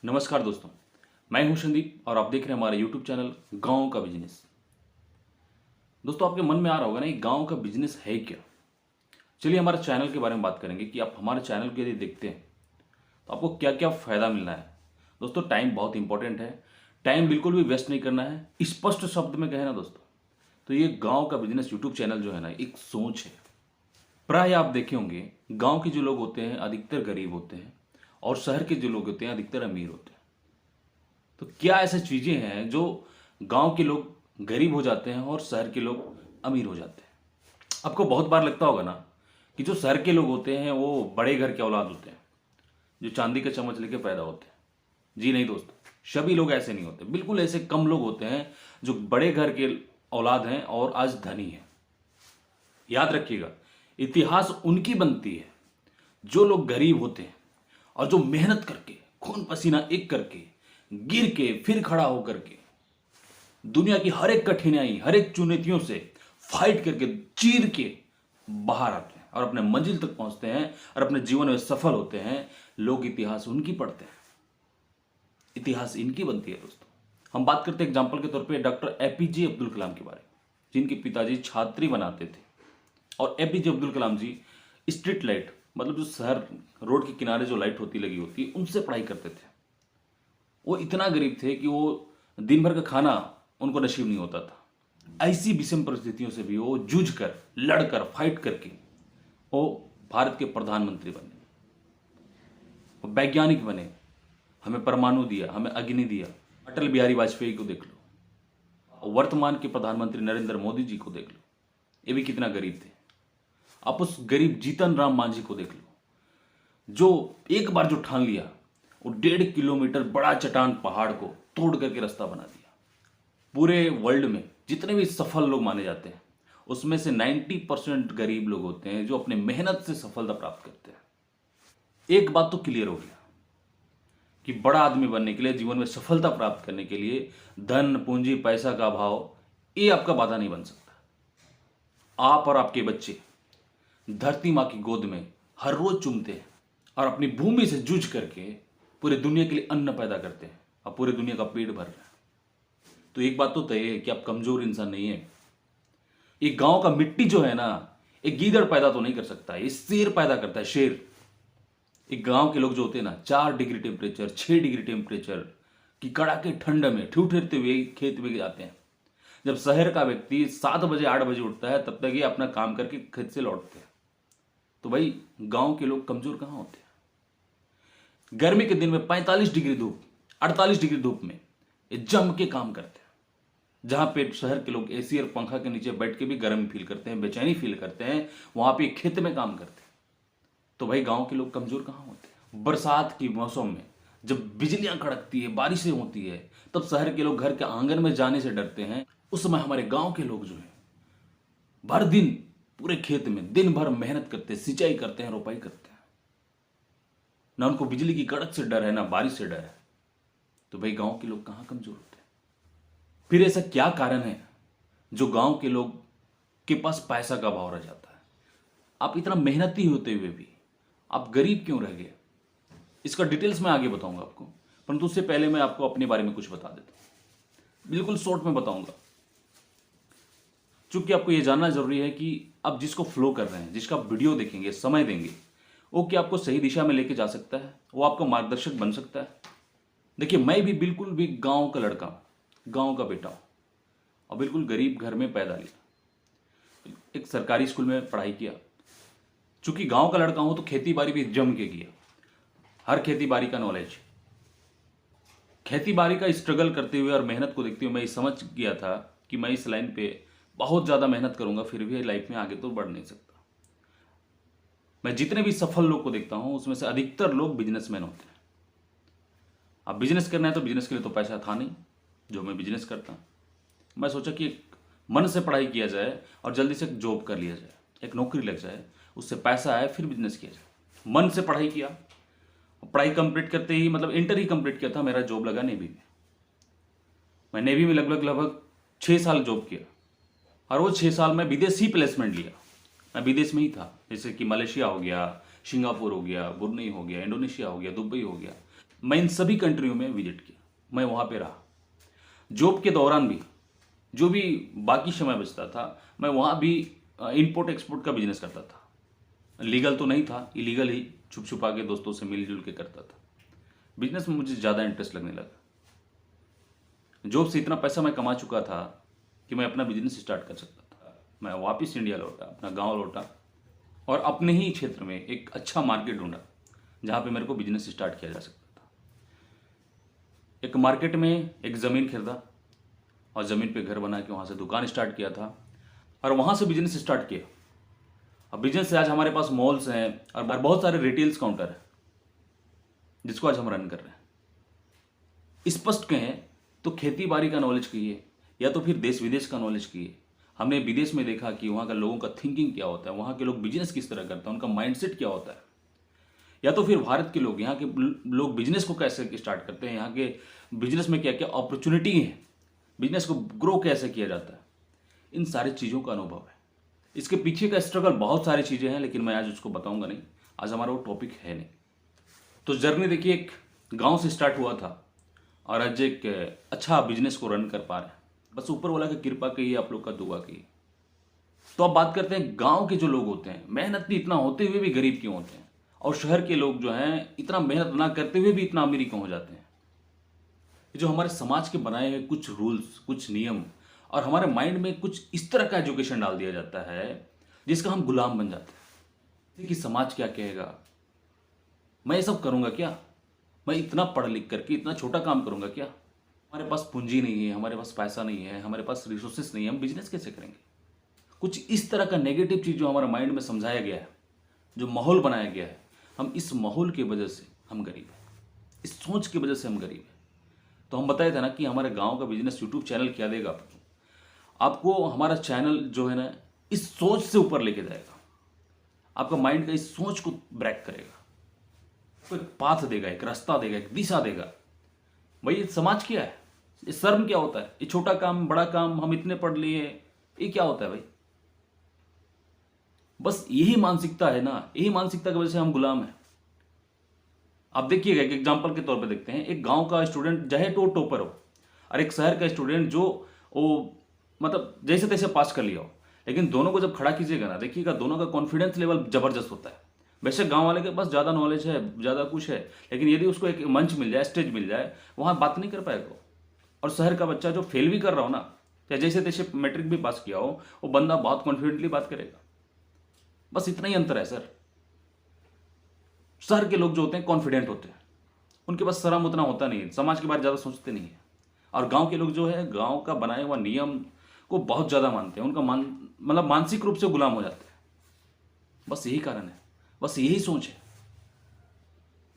नमस्कार दोस्तों, मैं हूं संदीप और आप देख रहे हैं हमारा यूट्यूब चैनल गांव का बिजनेस। दोस्तों, आपके मन में आ रहा होगा ना, ये गांव का बिजनेस है क्या। चलिए हमारे चैनल के बारे में बात करेंगे कि आप हमारे चैनल को यदि देखते हैं तो आपको क्या क्या फ़ायदा मिलना है। दोस्तों, टाइम बहुत इंपॉर्टेंट है। टाइम बिल्कुल भी वेस्ट नहीं करना है। स्पष्ट शब्द में कहें ना दोस्तों, तो ये गाँव का बिजनेस यूट्यूब चैनल जो है ना, एक सोच है। प्राय आप देखे होंगे, गाँव के जो लोग होते हैं अधिकतर गरीब होते हैं और शहर के जो लोग होते हैं अधिकतर अमीर होते हैं। तो क्या ऐसी चीजें हैं जो गांव के लोग गरीब हो जाते हैं और शहर के लोग अमीर हो जाते हैं। आपको बहुत बार लगता होगा ना कि जो शहर के लोग होते हैं वो बड़े घर के औलाद होते हैं, जो चांदी का चम्मच लेके पैदा होते हैं। जी नहीं दोस्तों, सभी लोग ऐसे नहीं होते। बिल्कुल ऐसे कम लोग होते हैं जो बड़े घर के औलाद हैं और आज धनी हैं। याद रखिएगा, इतिहास उनकी बनती है जो लोग गरीब होते हैं और जो मेहनत करके खून पसीना एक करके गिर के फिर खड़ा होकर के दुनिया की हर एक कठिनाई हर एक चुनौतियों से फाइट करके चीर के बाहर आते हैं और अपने मंजिल तक पहुंचते हैं और अपने जीवन में सफल होते हैं। लोग इतिहास उनकी पढ़ते हैं, इतिहास इनकी बनती है। दोस्तों, हम बात करते हैं एग्जाम्पल के तौर पे डॉक्टर एपीजे अब्दुल कलाम के बारे में, जिनके पिताजी छात्री बनाते थे। और एपीजे अब्दुल कलाम जी स्ट्रीट लाइट, मतलब जो शहर रोड के किनारे जो लाइट होती लगी होती, उनसे पढ़ाई करते थे। वो इतना गरीब थे कि वो दिन भर का खाना उनको नसीब नहीं होता था। ऐसी विषम परिस्थितियों से भी वो जूझ कर लड़कर फाइट करके वो भारत के प्रधानमंत्री बने, वो वैज्ञानिक बने। हमें परमाणु दिया, हमें अग्नि दिया। अटल बिहारी वाजपेयी को देख लो, वर्तमान के प्रधानमंत्री नरेंद्र मोदी जी को देख लो, ये भी कितना गरीब थे। आप उस गरीब जीतन राम मांझी को देख लो, जो एक बार जो ठान लिया वो 1.5 किलोमीटर बड़ा चट्टान पहाड़ को तोड़ करके रास्ता बना दिया। पूरे वर्ल्ड में जितने भी सफल लोग माने जाते हैं उसमें से 90% गरीब लोग होते हैं जो अपने मेहनत से सफलता प्राप्त करते हैं। एक बात तो क्लियर हो गया कि बड़ा आदमी बनने के लिए, जीवन में सफलता प्राप्त करने के लिए धन पूंजी पैसा का अभाव ये आपका बाधा नहीं बन सकता। आप और आपके बच्चे धरती माँ की गोद में हर रोज चूमते हैं और अपनी भूमि से जूझ करके पूरे दुनिया के लिए अन्न पैदा करते हैं और पूरे दुनिया का पेट भर रहे हैं। तो एक बात तो तय है कि आप कमजोर इंसान नहीं है। ये गांव का मिट्टी जो है ना, एक गीदड़ पैदा तो नहीं कर सकता, ये शेर पैदा करता है, शेर। एक गांव के लोग जो होते हैं ना, 4 डिग्री टेम्परेचर 6 डिग्री टेम्परेचर की कड़ाके ठंड में ठिठुरते हुए खेत में जाते हैं। जब शहर का व्यक्ति 7 बजे 8 बजे उठता है तब तक ये अपना काम करके खेत से लौटते हैं। तो भाई गांव के लोग कमजोर कहां होते हैं। गर्मी के दिन में 45 डिग्री धूप 48 डिग्री धूप में ये जम के काम करते हैं, जहां पे शहर के लोग एसी और पंखा के नीचे बैठ के भी गर्मी फील करते हैं, बेचैनी फील करते हैं, वहां पे खेत में काम करते हैं। तो भाई गांव के लोग कमजोर कहां होते हैं। बरसात के मौसम में जब बिजलियां कड़कती है, बारिशें होती है, तब शहर के लोग घर के आंगन में जाने से डरते हैं। उस समय हमारे गांव के लोग जो है भर दिन पूरे खेत में दिन भर मेहनत करते हैं, सिंचाई करते हैं, रोपाई करते हैं। ना उनको बिजली की कड़क से डर है, ना बारिश से डर है। तो भाई गांव के लोग कहां कमजोर होते हैं। फिर ऐसा क्या कारण है जो गांव के लोग के पास पैसा का अभाव रह जाता है। आप इतना मेहनती होते हुए भी आप गरीब क्यों रह गए, इसका डिटेल्स मैं आगे बताऊंगा आपको, परंतु उससे पहले मैं आपको अपने बारे में कुछ बता देता हूं। बिल्कुल शॉर्ट में बताऊंगा, चूंकि आपको यह जानना जरूरी है कि आप जिसको फ्लो कर रहे हैं, जिसका वीडियो देखेंगे, समय देंगे, वो क्या आपको सही दिशा में लेके जा सकता है, वो आपका मार्गदर्शक बन सकता है। देखिए, मैं भी बिल्कुल भी गांव का लड़का हूं, गांव का बेटा हूं और बिल्कुल गरीब घर में पैदा लिया। एक सरकारी स्कूल में पढ़ाई किया। चूंकि गांव का लड़का हूं तो खेती बाड़ी भी जम के किया, हर खेती बाड़ी का नॉलेज। खेती बाड़ी का स्ट्रगल करते हुए और मेहनत को देखते हुए मैं ये समझ गया था कि मैं इस लाइन पे बहुत ज्यादा मेहनत करूंगा फिर भी लाइफ में आगे तो बढ़ नहीं सकता। मैं जितने भी सफल लोग को देखता हूं उसमें से अधिकतर लोग बिजनेसमैन होते हैं। अब बिजनेस करना है तो बिजनेस के लिए तो पैसा था नहीं जो मैं बिजनेस करता। मैं सोचा कि एक मन से पढ़ाई किया जाए और जल्दी से एक जॉब कर लिया जाए, एक नौकरी लग जाए, उससे पैसा आए, फिर बिजनेस किया जाए। मन से पढ़ाई किया, पढ़ाई कंप्लीट करते ही, मतलब इंटर ही कंप्लीट किया था, मेरा जॉब लगा नेवी में। मैं नेवी में लगभग 6 साल जॉब किया और वो 6 साल में विदेशी प्लेसमेंट लिया। मैं विदेश में ही था, जैसे कि मलेशिया हो गया, सिंगापुर हो गया, ब्रुनेई हो गया, इंडोनेशिया हो गया, दुबई हो गया। मैं इन सभी कंट्रियों में विजिट किया, मैं वहाँ पे रहा। जॉब के दौरान भी जो भी बाकी समय बचता था मैं वहाँ भी इंपोर्ट एक्सपोर्ट का बिजनेस करता था। लीगल तो नहीं था, इलीगल ही छुप छुपा के दोस्तों से मिलजुल के करता था। बिजनेस में मुझे ज़्यादा इंटरेस्ट लगने लगा। जॉब से इतना पैसा मैं कमा चुका था कि मैं अपना बिजनेस स्टार्ट कर सकता था। मैं वापस इंडिया लौटा, अपना गांव लौटा और अपने ही क्षेत्र में एक अच्छा मार्केट ढूंढा जहाँ पे मेरे को बिजनेस स्टार्ट किया जा सकता था। एक मार्केट में एक ज़मीन खरीदा और ज़मीन पे घर बना के वहाँ से दुकान स्टार्ट किया था और वहाँ से बिजनेस स्टार्ट किया। अब बिजनेस से आज हमारे पास मॉल्स हैं और बहुत सारे रिटेल्स काउंटर हैं जिसको आज हम रन कर रहे हैं। स्पष्ट कहें तो खेती बाड़ी का नॉलेज चाहिए या तो फिर देश विदेश का नॉलेज चाहिए। हमने विदेश में देखा कि वहाँ का लोगों का थिंकिंग क्या होता है, वहाँ के लोग बिजनेस किस तरह करते हैं, उनका माइंडसेट क्या होता है। या तो फिर भारत के लोग, यहाँ के लोग बिजनेस को कैसे स्टार्ट करते हैं, यहाँ के बिजनेस में क्या क्या अपॉर्चुनिटी है, बिजनेस को ग्रो कैसे किया जाता है। इन सारी चीज़ों का अनुभव है। इसके पीछे का स्ट्रगल बहुत सारी चीज़ें हैं, लेकिन मैं आज उसको बताऊंगा नहीं, आज हमारा वो टॉपिक है नहीं। तो जर्नी देखिए एक गांव से स्टार्ट हुआ था और आज एक अच्छा बिजनेस को रन कर पा रहे हैं। बस ऊपर वाला की कृपा की, आप लोग का दुआ की। तो अब बात करते हैं गांव के जो लोग होते हैं, मेहनत भी इतना होते हुए भी गरीब क्यों होते हैं, और शहर के लोग जो हैं इतना मेहनत ना करते हुए भी इतना अमीर क्यों हो जाते हैं। जो हमारे समाज के बनाए हुए कुछ रूल्स, कुछ नियम और हमारे माइंड में कुछ इस तरह का एजुकेशन डाल दिया जाता है जिसका हम गुलाम बन जाते हैं कि समाज क्या कहेगा, मैं ये सब करूंगा क्या, मैं इतना पढ़ लिख करके इतना छोटा काम करूंगा क्या, हमारे पास पूंजी नहीं है, हमारे पास पैसा नहीं है, हमारे पास रिसोर्सेस नहीं है, हम बिजनेस कैसे करेंगे। कुछ इस तरह का नेगेटिव चीज़ जो हमारे माइंड में समझाया गया है, जो माहौल बनाया गया है, हम इस माहौल की वजह से हम गरीब हैं, इस सोच की वजह से हम गरीब हैं। तो हम बताए थे ना कि हमारे गांव का बिजनेस यूट्यूब चैनल क्या देगा आपको। हमारा चैनल जो है ना इस सोच से ऊपर लेके जाएगा, आपका माइंड का इस सोच को ब्रेक करेगा, आपको एक पाथ देगा, एक रास्ता देगा, एक दिशा देगा। भाई ये समाज क्या है, ये शर्म क्या होता है, ये छोटा काम बड़ा काम, हम इतने पढ़ लिए, ये क्या होता है भाई। बस यही मानसिकता है ना, यही मानसिकता की वजह से हम गुलाम हैं। आप देखिएगा, एक एग्जाम्पल के तौर पे देखते हैं, एक गांव का स्टूडेंट चाहे तो टॉपर हो और एक शहर का स्टूडेंट जो वो मतलब जैसे तैसे पास कर लिया हो, लेकिन दोनों को जब खड़ा कीजिएगा ना, देखिएगा दोनों का कॉन्फिडेंस लेवल जबरदस्त होता है। वैसे गांव वाले के पास ज़्यादा नॉलेज है, ज़्यादा कुछ है, लेकिन यदि उसको एक मंच मिल जाए, स्टेज मिल जाए, वहाँ बात नहीं कर पाएगा। और शहर का बच्चा जो फेल भी कर रहा हो ना, या जैसे तैसे मैट्रिक भी पास किया हो, वो बंदा बहुत कॉन्फिडेंटली बात करेगा। बस इतना ही अंतर है सर। शहर के लोग जो होते हैं कॉन्फिडेंट होते हैं, उनके पास शर्म उतना होता नहीं है, समाज के बारे में ज़्यादा सोचते नहीं है। और गांव के लोग जो है गांव का बनाया हुआ नियम को बहुत ज़्यादा मानते हैं, उनका मतलब मानसिक रूप से गुलाम हो जाते हैं। बस यही कारण है, बस यही सोच है।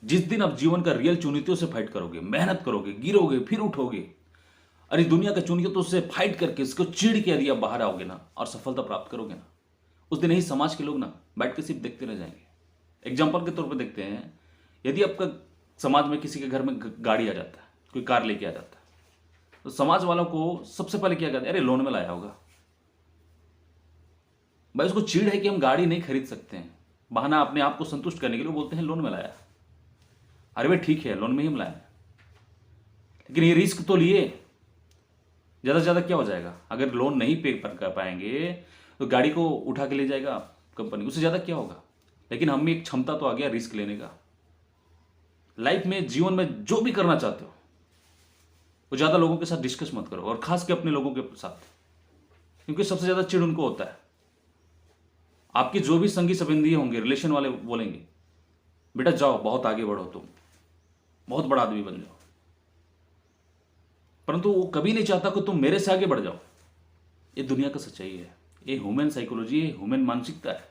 जिस दिन आप जीवन का रियल चुनौतियों से फाइट करोगे, मेहनत करोगे, गिरोगे फिर उठोगे, अरे दुनिया का चुनौतियों से फाइट करके इसको चीड़ के यदि आप बाहर आओगे ना और सफलता प्राप्त करोगे ना, उस दिन यही समाज के लोग ना बैठ के सिर्फ देखते रह जाएंगे। एग्जाम्पल के तौर पर देखते हैं, यदि आपका समाज में किसी के घर में गाड़ी आ जाता है, कोई कार लेके आ जाता है, तो समाज वालों को सबसे पहले क्या कहते हैं, अरे लोन में लाया होगा। भाई उसको चिढ़ है कि हम गाड़ी नहीं खरीद सकते हैं, बहाना अपने आप को संतुष्ट करने के लिए बोलते हैं लोन में लाया। अरे भाई ठीक है, लोन में ही हम लाए, लेकिन ये रिस्क तो लिए, ज़्यादा से ज़्यादा क्या हो जाएगा, अगर लोन नहीं पे कर पाएंगे तो गाड़ी को उठा के ले जाएगा कंपनी, उससे ज़्यादा क्या होगा। लेकिन हम में एक क्षमता तो आ गया रिस्क लेने का। लाइफ में, जीवन में जो भी करना चाहते हो वो ज़्यादा लोगों के साथ डिस्कस मत करो, और खास के अपने लोगों के साथ, क्योंकि सबसे ज़्यादा चिढ़ उनको होता है। आपके जो भी संगी संबंधी होंगे, रिलेशन वाले बोलेंगे बेटा जाओ बहुत आगे बढ़ो, तुम बहुत बड़ा आदमी बन जाओ, परंतु वो कभी नहीं चाहता कि तुम मेरे से आगे बढ़ जाओ। ये दुनिया का सच्चाई है, ये ह्यूमन साइकोलॉजी है, ह्यूमन मानसिकता है।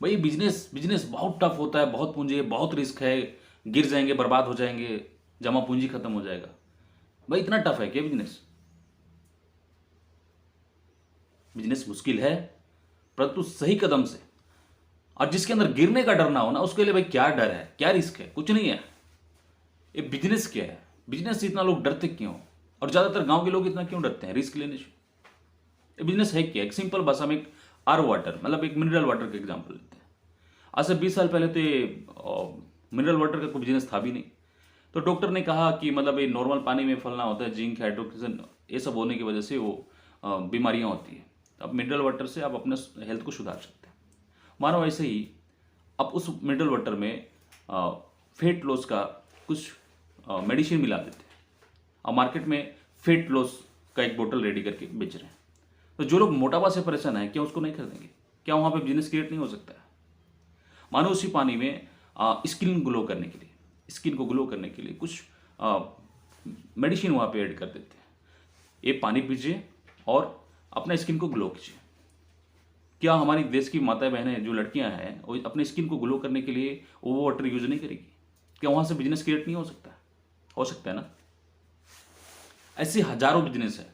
भाई बिजनेस बहुत टफ होता है, बहुत पूंजी है, बहुत रिस्क है, गिर जाएंगे, बर्बाद हो जाएंगे, जमा पूंजी खत्म हो जाएगा। भाई इतना टफ है क्या बिजनेस? बिजनेस मुश्किल है, परंतु सही कदम से, और जिसके अंदर गिरने का डर ना हो ना, उसके लिए भाई क्या डर है, क्या रिस्क है, कुछ नहीं है। ये बिजनेस क्या है, बिजनेस से इतना लोग डरते क्यों, और ज्यादातर गांव के लोग इतना क्यों डरते हैं रिस्क लेने से? ये बिजनेस है क्या? एक सिंपल भाषा में, एक आर वाटर मतलब एक मिनरल वाटर का एग्जांपल लेते हैं। आज से 20 साल पहले तो मिनरल वाटर का कोई बिजनेस था भी नहीं। तो डॉक्टर ने कहा कि मतलब ये नॉर्मल पानी में फलना होता है, जिंक, हाइड्रोक्सीजन, ये सब होने की वजह से वो बीमारियां होती हैं। अब मिनरल वाटर से आप अपने हेल्थ को सुधार सकते हैं। मानो ऐसे ही अब उस मिनरल वाटर में फैट लॉस का कुछ मेडिसिन मिला देते हैं। अब मार्केट में फैट लॉस का एक बोतल रेडी करके बेच रहे हैं। तो जो लोग मोटापा से परेशान हैं, क्या उसको नहीं खरीदेंगे? क्या वहाँ पे बिजनेस क्रिएट नहीं हो सकता है? मानो उसी पानी में स्किन ग्लो करने के लिए, स्किन को ग्लो करने के लिए कुछ मेडिसिन वहाँ पे ऐड कर देते हैं। ये पानी पीजिए और अपना स्किन को ग्लो कीजिए। क्या हमारी देश की माता बहनें जो लड़कियां हैं वो अपने स्किन को ग्लो करने के लिए वो वाटर यूज नहीं करेगी? क्या वहाँ से बिजनेस क्रिएट नहीं हो सकता? हो सकता है ना। ऐसे हजारों बिजनेस है।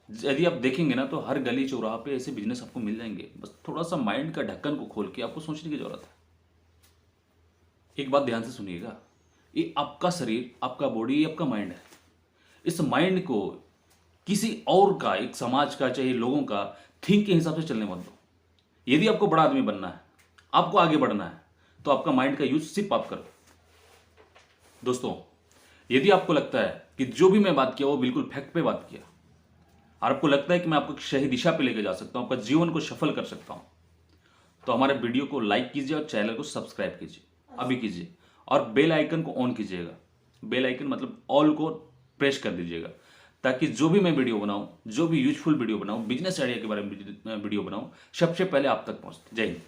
यदि आप देखेंगे ना तो हर गली चौराहा पे ऐसे बिजनेस आपको मिल जाएंगे। बस थोड़ा सा माइंड का ढक्कन को खोल के आपको सोचने की जरूरत है। एक बात ध्यान से सुनिएगा, ये आपका शरीर, आपका बॉडी, आपका माइंड है। इस माइंड को किसी और का, एक समाज का, चाहे लोगों का थिंक के हिसाब से चलने मत दो। यदि आपको बड़ा आदमी बनना है, आपको आगे बढ़ना है, तो आपका माइंड का यूज सिर्फ आप करो। दोस्तों, यदि आपको लगता है कि जो भी मैं बात किया वो बिल्कुल फैक्ट पे बात किया और आपको लगता है कि मैं आपको सही दिशा पे लेके जा सकता हूं, आपका जीवन को सफल कर सकता हूं, तो हमारे वीडियो को लाइक कीजिए और चैनल को सब्सक्राइब कीजिए, अभी कीजिए। और बेल आइकन को ऑन कीजिएगा। बेल आइकन मतलब ऑल को प्रेस कर दीजिएगा, ताकि जो भी मैं वीडियो बनाऊं, जो भी यूजफुल वीडियो बनाऊं, बिजनेस आइडिया के बारे में वीडियो बनाऊं, सबसे पहले आप तक पहुंचे। जय हिंद।